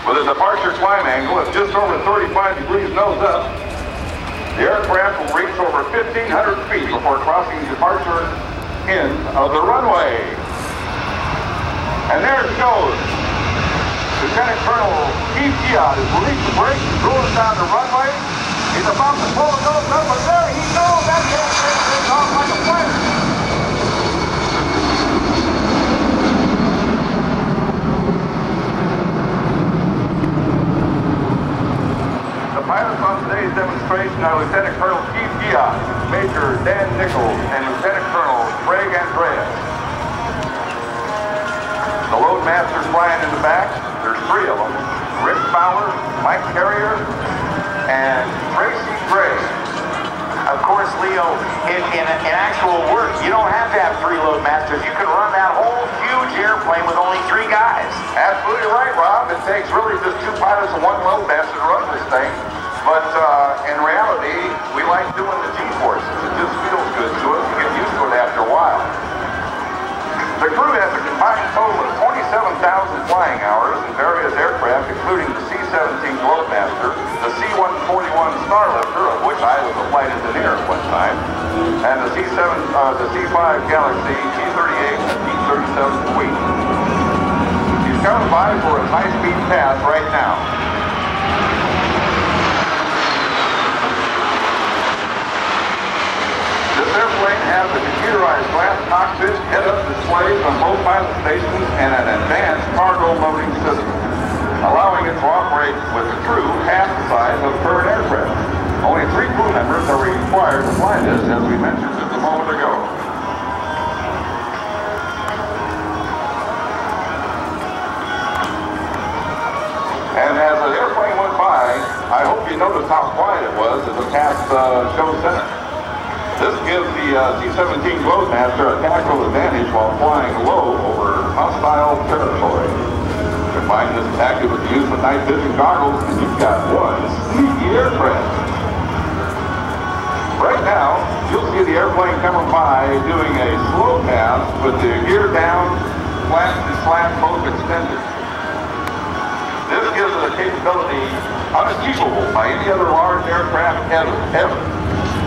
With a departure climb angle of just over 35 degrees nose up, the aircraft will reach over 1,500 feet before crossing the departure end of the runway. And there it goes. Lieutenant Colonel Keith Giat has released the brakes and rolling down the runway. He's about to pull the nose up, but there he goes. That airplane takes off like a plane. The pilots on today's demonstration are Lieutenant Colonel Keith Giat, Major Dan Nichols, and Lieutenant Colonel Craig Andreas. The Globemaster's flying in the back. There's three of them. Rick Fowler, Mike Carrier, and Tracy Gray. Of course, Leo, in actual work, you don't have to have three Globemasters. You can run that whole huge airplane with only three guys. Absolutely right, Rob. It takes really just two pilots and one Globemaster to run this thing. But in reality, we like doing the G-forces. It just feels good to us. You get used to it after a while. The crew has a combined total of 27,000 flying hours in various aircraft, including the C-17 Globemaster, the C-141 Starlifter, of which I was a flight engineer at one time, and the C-5 Galaxy, T-38, and T-37 Tweet. He's coming by for a high-speed pass right now. This airplane has a computerized glass cockpit, head-up displays on both pilot stations, and an advanced cargo loading system, allowing it to operate with a crew half the size of current aircraft. Only 3 crew members are required to fly this, as we mentioned just a moment ago. And as the airplane went by, I hope you noticed how quiet it was as it passed show center. This gives the C-17 Globemaster a tactical advantage while flying low over hostile territory. Combine this tactic with the use of night vision goggles, and you've got one sneaky aircraft. Right now, you'll see the airplane coming by doing a slow pass with the gear down, flaps and slats both extended. This gives it a capability unachievable by any other large aircraft ever.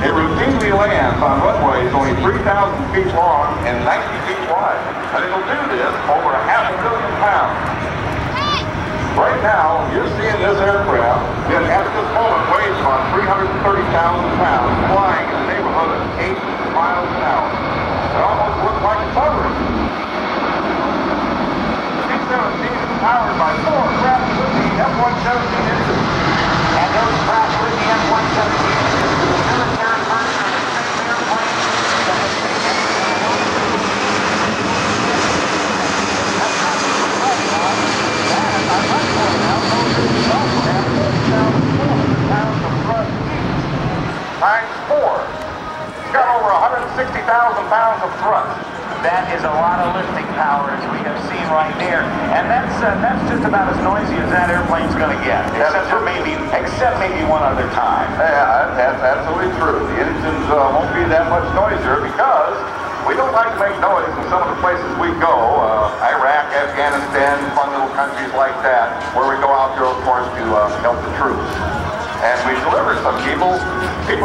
It routinely lands on runways only 3,000 feet long and 90 feet wide. And it'll do this over 500 million pounds. Right now, you're seeing this aircraft that at this moment weighs about 330,000 pounds, flying in the neighborhood of 8 miles an hour. It almost looks like it's hovering. The C-17 is powered by 4 Pratt & Whitney F-117 engines. And those Pratt & Whitney F-117 engines are the military version of the same airplane that has been I might point out, those engines also have 30,400 pounds of thrust each. Times 4. It's got over 160,000 pounds of thrust. That is a lot of lifting power, as we have seen right there. And that's just about as noisy as that airplane's going to get, except maybe one other time. Yeah, that's absolutely true. The engines won't be that much noisier because we don't like to make noise in some of the places we go. Iraq, Afghanistan, fun little countries like that, where we go out there, of course, to help the troops. And we deliver some people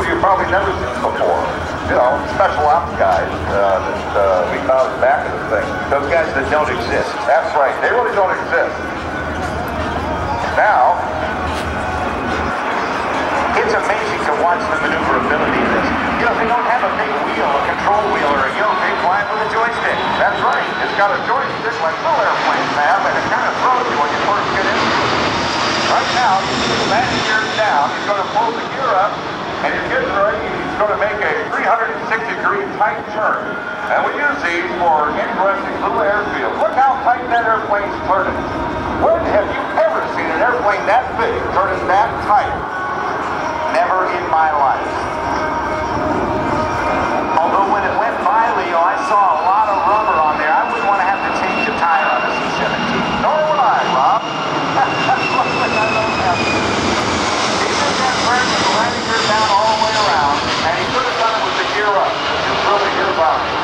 you've probably never seen before. You know, special ops guys that we found the back of the thing. Those guys that don't exist. That's right. They really don't exist. Now, it's amazing to watch the maneuverability of this. You know, they don't have a big wheel, a control wheel, or they fly with a joystick. That's right. It's got a joystick like full airplanes have, and it kind of throws you when you first get into it. Right now, you see the landing gear down. He's going to pull the gear up, and he's getting ready. He's going to make a 360-degree tight turn. And we use these for interesting little airfields. Look how tight that airplane's turning. When have you ever seen an airplane that big turning that tight? Never in my life. Although when it went by, Leo, I saw a lot of rubber on there. I wouldn't want to have to change a tire on a C-17. Nor would I, Rob. He did that turn with the landing gear down all the way around, And he could have done it with the gear up, which is really his option.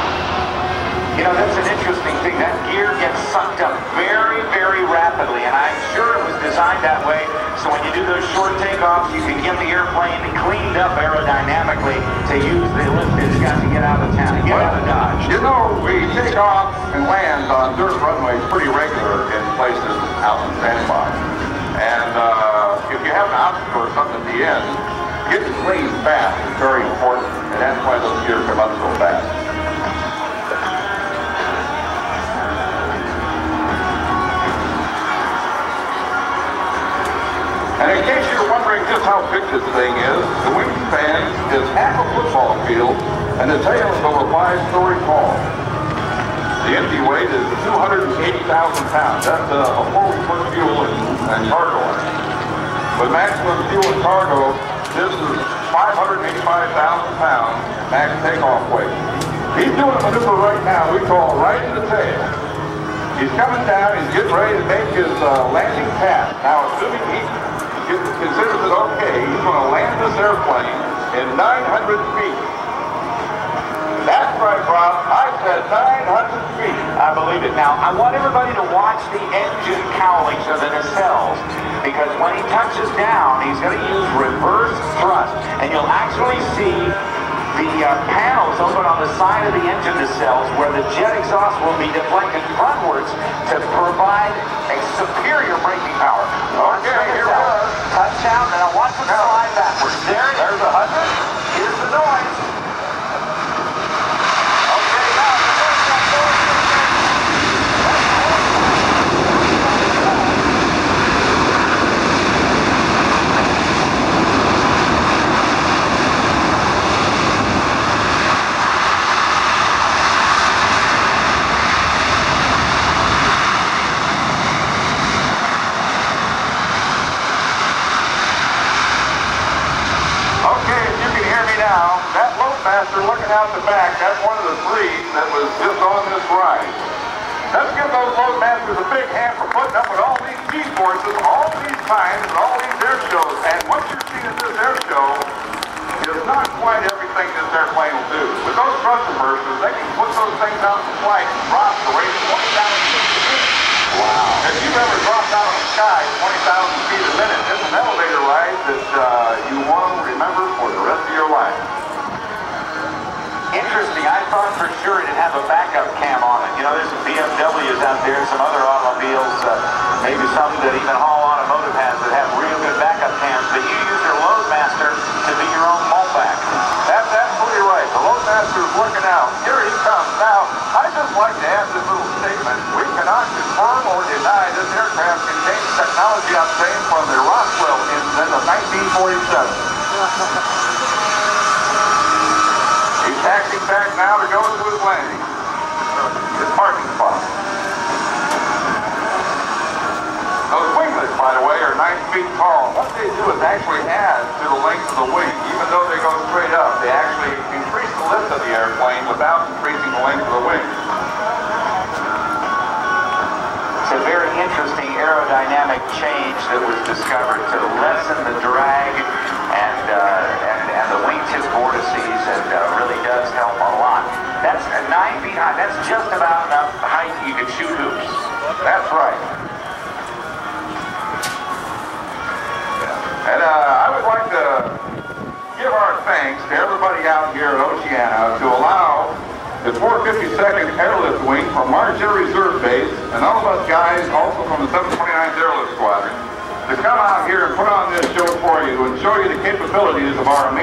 You know, that's an interesting thing. That gear gets sucked up very, very rapidly. designed that way, so when you do those short takeoffs, you can get the airplane cleaned up aerodynamically to use the lift it's got to get out of town, get out of Dodge. You know, we take off and land on dirt runways pretty regular in places out in Sandbox. And if you have an obstacle or something at the end, getting clean fast is very important, and that's why those gears come up so fast. And in case you're wondering just how big this thing is, the wingspan is half a football field, and the tail is over 5-story tall. The empty weight is 280,000 pounds. That's a full foot fuel and cargo on it. With maximum fuel and cargo, this is 585,000 pounds max takeoff weight. He's doing a maneuver right now we call right in the tail. He's coming down, he's getting ready to make his landing pass. Now, assuming he considers it okay, he's going to land this airplane in 900 feet. That's right, Rob. I said 900 feet. I believe it. Now, I want everybody to watch the engine cowlings of the nacelles, because when he touches down, he's going to use reverse thrust, and you'll actually see the panels open on the side of the engine nacelles where the jet exhaust will be deflected frontwards to provide a superior braking power. Okay, here we are. Touchdown, and I watch it slide backwards. There's 100. Here's the noise. Okay, now, that Globemaster looking out the back, that's one of the three that was just on this ride. Let's give those Globemasters a big hand for putting up with all these G-forces, all these times, and all these air shows. And what you're seeing at this air show is not quite everything this airplane will do. With those thrust reversers, they can put those things out in flight and drop the rate 20,000 feet a minute. Wow. If you've ever dropped out of the sky 20,000 feet a minute, it's an elevator ride that you want to remember for the rest of your life. Interesting. I thought for sure it'd have a backup cam on it. You know, there's some BMWs out there, some other automobiles, maybe some that even Hall Automotive has that have real good backup cams, but you use your Globemaster to be your own fallback. That's absolutely right. The Globemaster is looking out. Here he comes. Now, I'd just like to add this little statement. We cannot confirm or deny this aircraft contains technology obtained from the Roswell incident of 1947. He's taxiing back now to go to his landing. His parking spot. Those winglets, by the way, are 9 feet tall. What they do is actually add to the length of the wing. Even though they go straight up, they actually increase the lift of the airplane without increasing the length of the wing. It's a very interesting aerodynamic change that was discovered to lessen the drag and the wingtip vortices, and really does help a lot. That's 9 feet high. That's just about enough height you could shoot hoops. That's right. And I would like to give our thanks to everybody out here at Oceana to allow the 452nd Airlift Wing from Mars Air Reserve Base, and all of us guys also from the 729th Airlift Squadron, to come out here and put on this show for you and show you the capabilities of our amazing